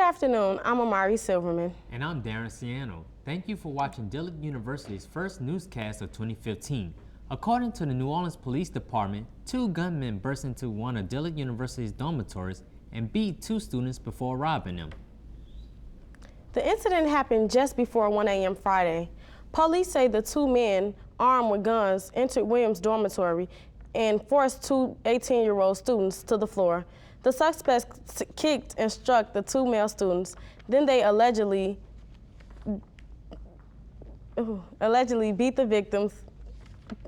afternoon, I'm Amari Silverman. And I'm Darren Ciano. Thank you for watching Dillard University's first newscast of 2015. According to the New Orleans Police Department, 2 gunmen burst into one of Dillard University's dormitories and beat 2 students before robbing them. The incident happened just before 1 a.m. Friday. Police say the 2 men, armed with guns, entered Williams' dormitory and forced 2 18-year-old students to the floor. The suspects kicked and struck the 2 male students. Then they allegedly beat the victims,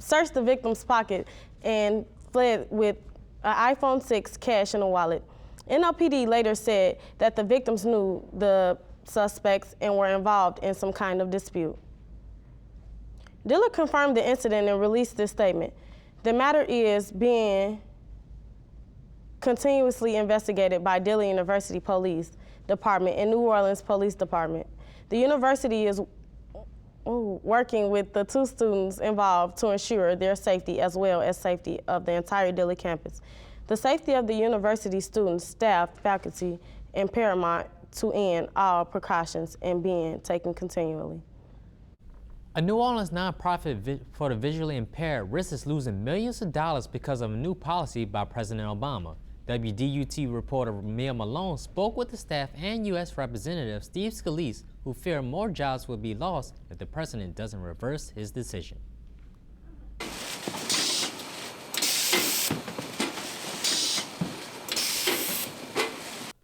searched the victim's pocket, and fled with an iPhone 6, cash, and a wallet. NOPD later said that the victims knew the suspects and were involved in some kind of dispute. Dillard confirmed the incident and released this statement. The matter is being continuously investigated by Dillard University Police Department and New Orleans Police Department. The university is working with the 2 students involved to ensure their safety as well as safety of the entire Dillard campus. The safety of the university students, staff, faculty, and paramount to end all precautions and being taken continually. A New Orleans nonprofit for the visually impaired risks losing millions of dollars because of a new policy by President Obama. WWT reporter Mia Malone spoke with the staff and U.S. Representative Steve Scalise, who fear more jobs will be lost if the president doesn't reverse his decision.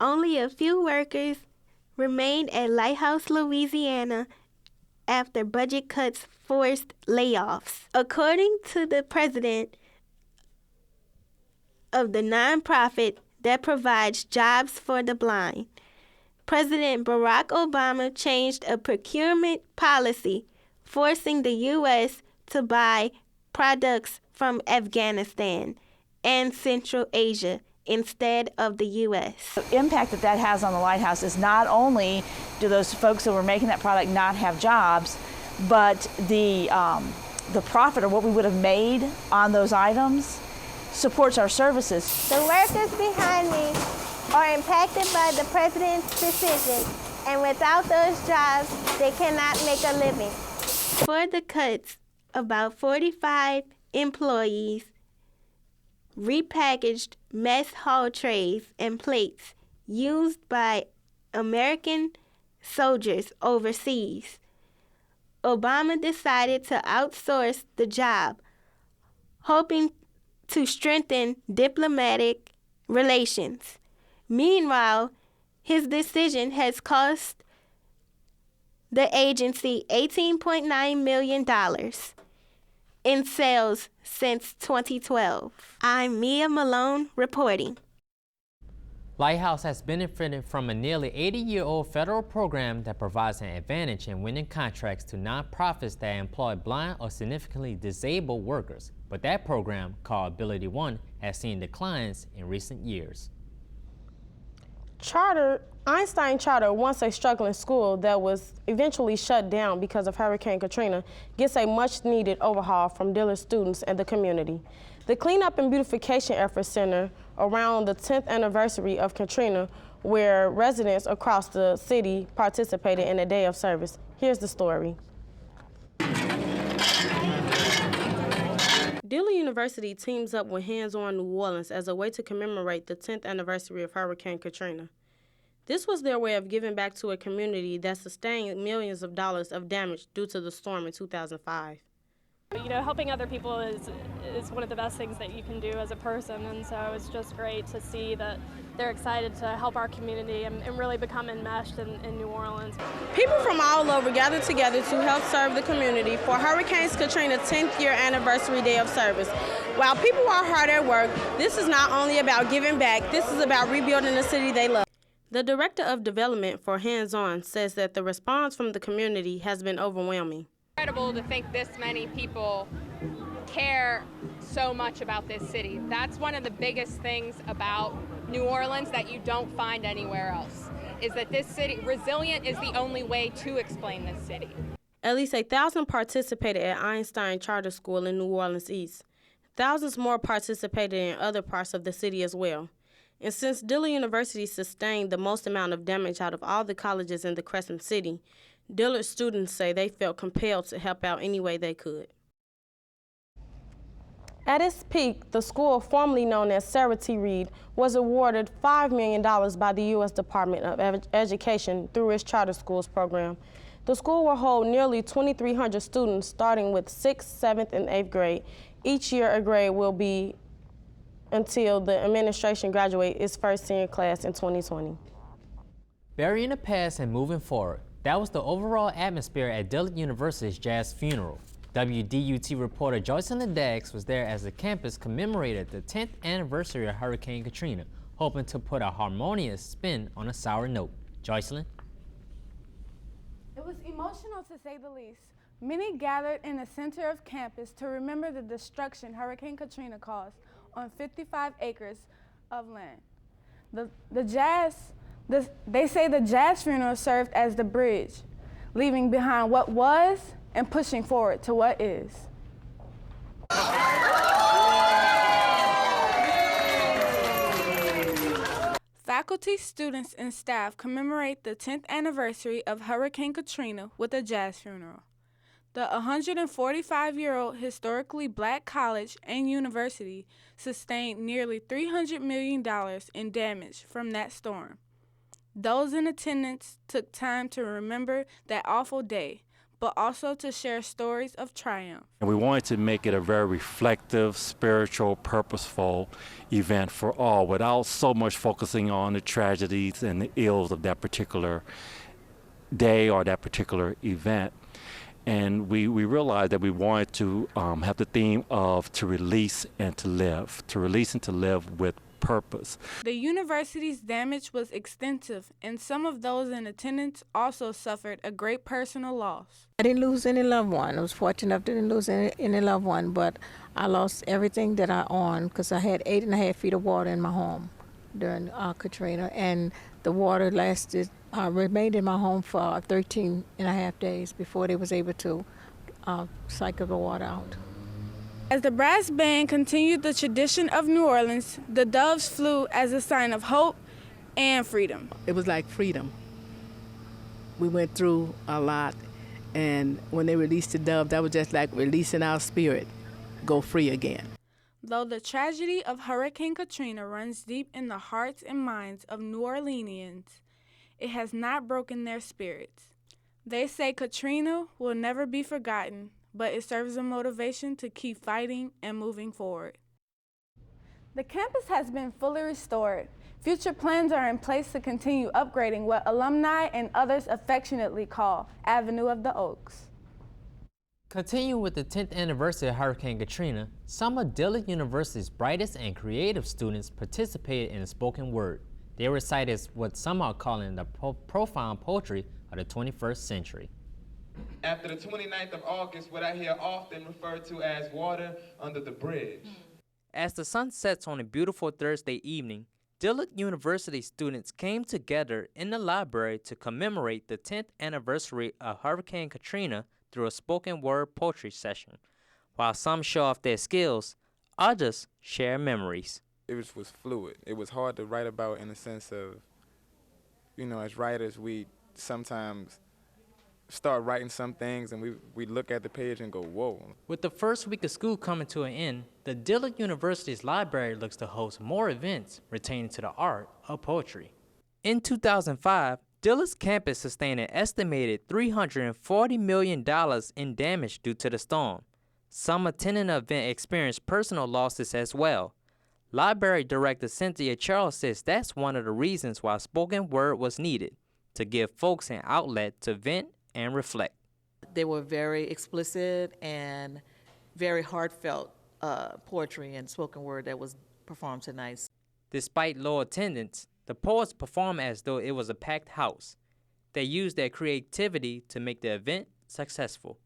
Only a few workers remained at Lighthouse, Louisiana, after budget cuts forced layoffs. According to the president of the nonprofit that provides jobs for the blind, President Barack Obama changed a procurement policy forcing the U.S. to buy products from Afghanistan and Central Asia instead of the U.S. The impact that has on the Lighthouse is not only do those folks who were making that product not have jobs, but the profit or what we would have made on those items supports our services. The workers behind me are impacted by the president's decision, and without those jobs, they cannot make a living. For the cuts, about 45 employees repackaged mess hall trays and plates used by American soldiers overseas. Obama decided to outsource the job, hoping to strengthen diplomatic relations. Meanwhile, his decision has cost the agency $18.9 million in sales since 2012. I'm Mia Malone reporting. Lighthouse has benefited from a nearly 80-year-old federal program that provides an advantage in winning contracts to nonprofits that employ blind or significantly disabled workers. But that program, called Pt.1, has seen declines in recent years. Einstein Charter, once a struggling school that was eventually shut down because of Hurricane Katrina, gets a much-needed overhaul from Dillard students and the community. The Cleanup and Beautification Efforts Center around the 10th anniversary of Katrina, where residents across the city participated in a day of service. Here's the story. Dillard University teams up with Hands On New Orleans as a way to commemorate the 10th anniversary of Hurricane Katrina. This was their way of giving back to a community that sustained millions of dollars of damage due to the storm in 2005. You know, helping other people is one of the best things that you can do as a person, and so it's just great to see that they're excited to help our community and really become enmeshed in New Orleans. People from all over gathered together to help serve the community for Hurricane Katrina's 10th year anniversary day of service. While people are hard at work, this is not only about giving back, this is about rebuilding the city they love. The Director of Development for Hands On says that the response from the community has been overwhelming. Incredible to think this many people care so much about this city. That's one of the biggest things about New Orleans that you don't find anywhere else, is that this city, resilient is the only way to explain this city. At least 1,000 participated at Einstein Charter School in New Orleans East. Thousands more participated in other parts of the city as well. And since Dillard University sustained the most amount of damage out of all the colleges in the Crescent City, Dillard students say they felt compelled to help out any way they could. At its peak, the school, formerly known as Sarah T. Reed, was awarded $5 million by the U.S. Department of Education through its charter schools program. The school will hold nearly 2,300 students starting with 6th, 7th, and 8th grade. Each year a grade will be until the administration graduates its first senior class in 2020. Burying the past and moving forward. That was the overall atmosphere at Dillard University's jazz funeral. WDUT reporter Joycelyn Daggs was there as the campus commemorated the 10th anniversary of Hurricane Katrina, hoping to put a harmonious spin on a sour note. Joycelyn? It was emotional to say the least. Many gathered in the center of campus to remember the destruction Hurricane Katrina caused on 55 acres of land. They say the jazz funeral served as the bridge, leaving behind what was and pushing forward to what is. Faculty, students, and staff commemorate the 10th anniversary of Hurricane Katrina with a jazz funeral. The 145-year-old historically black college and university sustained nearly $300 million in damage from that storm. Those in attendance took time to remember that awful day, but also to share stories of triumph. And we wanted to make it a very reflective, spiritual, purposeful event for all without so much focusing on the tragedies and the ills of that particular day or that particular event. And we realized that we wanted to have the theme of to release and to live with purpose. The university's damage was extensive, and some of those in attendance also suffered a great personal loss. I didn't lose any loved one. I was fortunate enough to didn't lose any loved one, but I lost everything that I owned because I had 8.5 feet of water in my home during Katrina, and the water remained in my home for 13.5 days before they was able to cycle the water out. As the brass band continued the tradition of New Orleans, the doves flew as a sign of hope and freedom. It was like freedom. We went through a lot, and when they released the dove, that was just like releasing our spirit, go free again. Though the tragedy of Hurricane Katrina runs deep in the hearts and minds of New Orleanians, it has not broken their spirits. They say Katrina will never be forgotten, but it serves a motivation to keep fighting and moving forward. The campus has been fully restored. Future plans are in place to continue upgrading what alumni and others affectionately call Avenue of the Oaks. Continuing with the 10th anniversary of Hurricane Katrina, some of Dillard University's brightest and creative students participated in the spoken word. They recited what some are calling the profound poetry of the 21st century. After the 29th of August, what I hear often referred to as water under the bridge. As the sun sets on a beautiful Thursday evening, Dillard University students came together in the library to commemorate the 10th anniversary of Hurricane Katrina through a spoken word poetry session. While some show off their skills, others share memories. It was fluid. It was hard to write about in the sense of, as writers, we sometimes start writing some things and we look at the page and go, whoa. With the first week of school coming to an end, the Dillard University's library looks to host more events pertaining to the art of poetry. In 2005, Dillard's campus sustained an estimated $340 million in damage due to the storm. Some attending the event experienced personal losses as well. Library Director Cynthia Charles says that's one of the reasons why spoken word was needed, to give folks an outlet to vent and reflect. They were very explicit and very heartfelt poetry and spoken word that was performed tonight. Despite low attendance, the poets performed as though it was a packed house. They used their creativity to make the event successful.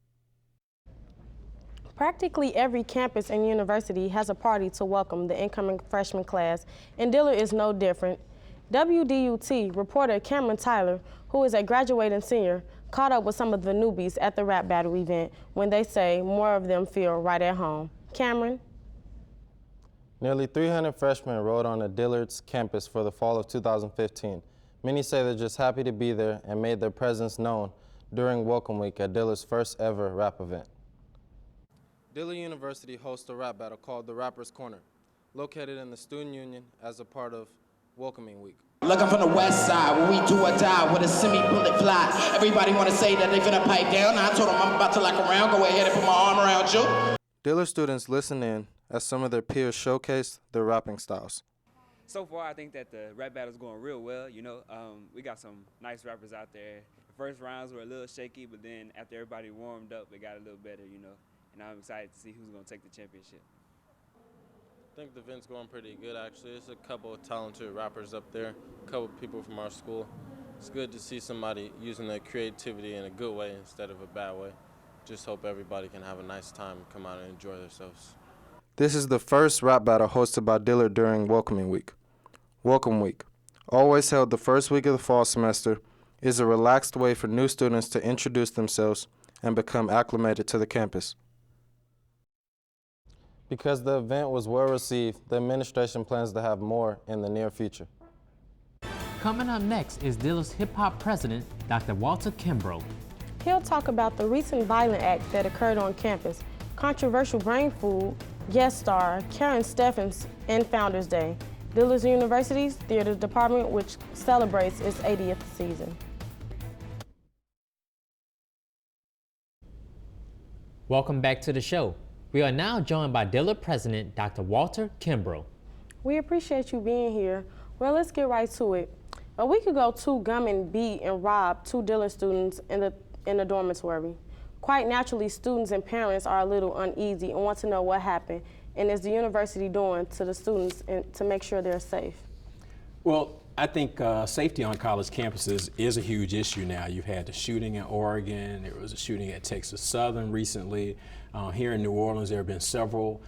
Practically every campus and university has a party to welcome the incoming freshman class, and Dillard is no different. WDUT reporter Cameron Tyler, who is a graduating senior, caught up with some of the newbies at the rap battle event when they say more of them feel right at home. Cameron? Nearly 300 freshmen enrolled on the Dillard's campus for the fall of 2015. Many say they're just happy to be there and made their presence known during Welcome Week at Dillard's first ever rap event. Dillard University hosts a rap battle called the Rapper's Corner, located in the Student Union as a part of Welcoming Week. Look, I'm from the west side, where we do or die with a semi-bullet fly. Everybody wanna say that they finna pipe down. I told them I'm about to lock around, go ahead and put my arm around you. Dillard students listen in as some of their peers showcase their rapping styles. So far, I think that the rap battle's going real well. You know, we got some nice rappers out there. The first rounds were a little shaky, but then after everybody warmed up, it got a little better, you know. And I'm excited to see who's gonna take the championship. I think the event's going pretty good, actually. There's a couple of talented rappers up there, a couple of people from our school. It's good to see somebody using their creativity in a good way instead of a bad way. Just hope everybody can have a nice time and come out and enjoy themselves. This is the first rap battle hosted by Dillard during Welcoming Week. Welcome Week, always held the first week of the fall semester, is a relaxed way for new students to introduce themselves and become acclimated to the campus. Because the event was well received, the administration plans to have more in the near future. Coming up next is Dillard's hip-hop president, Dr. Walter Kimbrough. He'll talk about the recent violent act that occurred on campus, controversial brain food, guest star Karen Steffens, and Founders Day, Dillard University's theater department, which celebrates its 80th season. Welcome back to the show. We are now joined by Dillard President, Dr. Walter Kimbrough. We appreciate you being here. Well, let's get right to it. A week ago, two gunmen beat and robbed two Dillard students in the dormitory. Quite naturally, students and parents are a little uneasy and want to know what happened, and is the university doing to the students to make sure they're safe? Well, I think safety on college campuses is a huge issue now. You've had the shooting in Oregon, there was a shooting at Texas Southern recently. Here in New Orleans, there have been several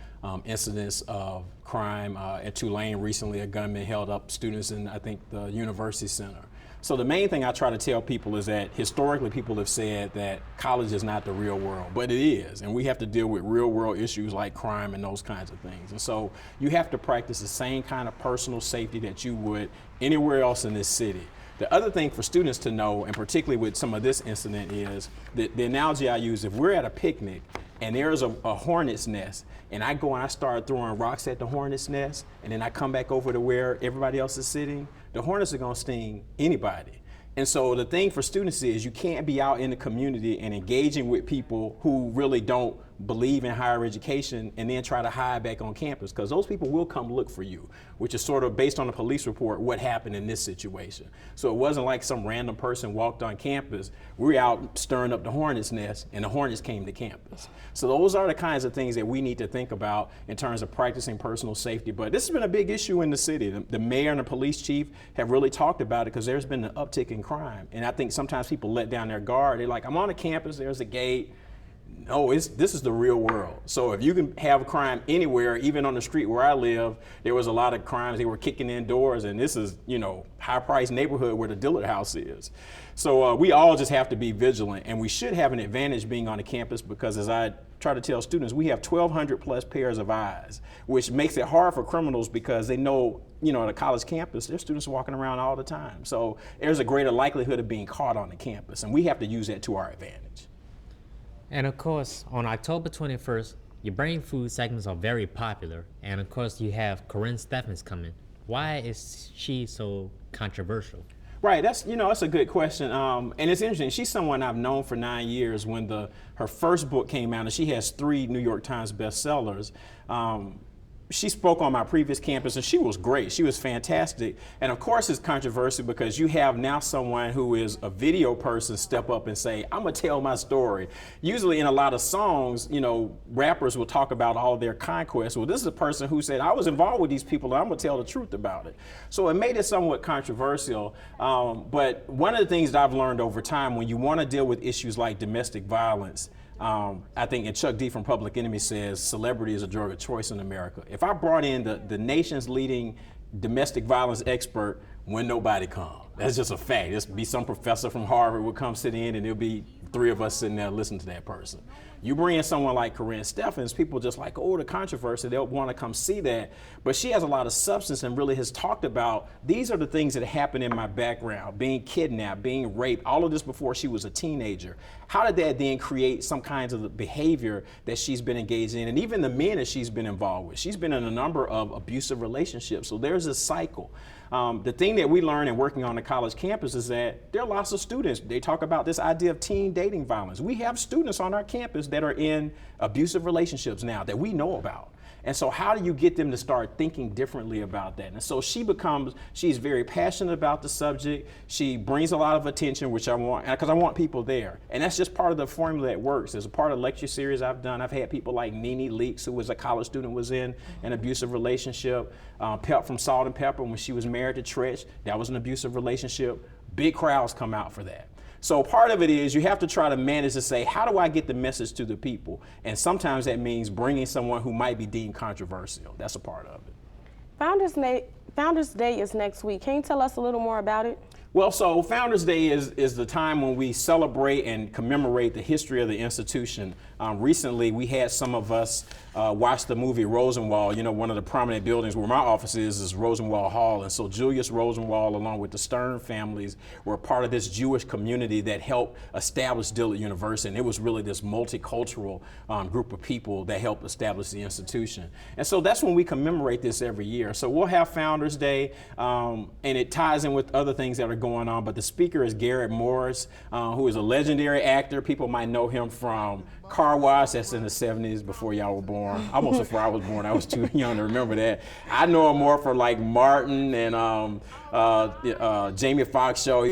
incidents of crime. At Tulane recently, a gunman held up students in, I think, the University Center. So the main thing I try to tell people is that historically people have said that college is not the real world, but it is. And we have to deal with real world issues like crime and those kinds of things. And so you have to practice the same kind of personal safety that you would anywhere else in this city. The other thing for students to know, and particularly with some of this incident, is that the analogy I use, if we're at a picnic and there's a hornet's nest, and I go and I start throwing rocks at the hornet's nest, and then I come back over to where everybody else is sitting, the hornets are gonna sting anybody. And so the thing for students is you can't be out in the community and engaging with people who really don't believe in higher education and then try to hide back on campus, because those people will come look for you, which is sort of based on the police report what happened in this situation. So it wasn't like some random person walked on campus. We were out stirring up the hornet's nest and the hornets came to campus. So those are the kinds of things that we need to think about in terms of practicing personal safety. But this has been a big issue in the city. The mayor and the police chief have really talked about it because there's been an uptick in crime. And I think sometimes people let down their guard. They're like, I'm on a campus, there's a gate. No, this is the real world. So if you can have crime anywhere, even on the street where I live, there was a lot of crimes. They were kicking in doors, and this is, you know, high-priced neighborhood where the Dillard house is. So we all just have to be vigilant, and we should have an advantage being on the campus because, as I try to tell students, we have 1,200 plus pairs of eyes, which makes it hard for criminals because they know, you know, at a college campus, there's students walking around all the time. So there's a greater likelihood of being caught on the campus, and we have to use that to our advantage. And of course, on October 21st, your brain food segments are very popular. And of course, you have Karen Steffens coming. Why is she so controversial? Right, that's a good question. And it's interesting, she's someone I've known for 9 years. When her first book came out, and she has 3 New York Times bestsellers, she spoke on my previous campus and she was great. She was fantastic. And of course it's controversial because you have now someone who is a video person step up and say, I'm gonna tell my story. Usually in a lot of songs, you know, rappers will talk about all of their conquests. Well, this is a person who said, I was involved with these people and I'm gonna tell the truth about it. So it made it somewhat controversial. But one of the things that I've learned over time, when you wanna deal with issues like domestic violence, I think, and Chuck D from Public Enemy says, celebrity is a drug of choice in America. If I brought in the nation's leading domestic violence expert, when nobody comes. That's just a fact. There'll be some professor from Harvard will come sit in and there'll be 3 of us sitting there listening to that person. You bring in someone like Corinne Steffens, people just like, oh, the controversy, they'll want to come see that. But she has a lot of substance and really has talked about, these are the things that happened in my background, being kidnapped, being raped, all of this before she was a teenager. How did that then create some kinds of behavior that she's been engaged in, and even the men that she's been involved with? She's been in a number of abusive relationships, so there's a cycle. The thing that we learn in working on the college campus is that there are lots of students, they talk about this idea of teen dating violence. We have students on our campus that are in abusive relationships now that we know about. And so how do you get them to start thinking differently about that? And so she's very passionate about the subject. She brings a lot of attention, which I want, because I want people there. And that's just part of the formula that works. As a part of the lecture series I've done, I've had people like Nene Leakes, who was a college student, was in an abusive relationship. Pep from Salt and Pepper, when she was married to Tretch, that was an abusive relationship. Big crowds come out for that. So part of it is you have to try to manage to say, how do I get the message to the people? And sometimes that means bringing someone who might be deemed controversial. That's a part of it. Founders Day is next week. Can you tell us a little more about it? Well, so Founders Day is the time when we celebrate and commemorate the history of the institution. Recently, we had some of us watch the movie Rosenwald. You know, one of the prominent buildings where my office is Rosenwald Hall. And so Julius Rosenwald, along with the Stern families, were part of this Jewish community that helped establish Dillard University. And it was really this multicultural group of people that helped establish the institution. And so that's when we commemorate this every year. So we'll have Founders Day, and it ties in with other things that are going on, but the speaker is Garrett Morris, who is a legendary actor. People might know him from Car Wash, that's in the 70s, before y'all were born. Almost before I was born. I was too young to remember that. I know him more for like Martin and Jamie Foxx show.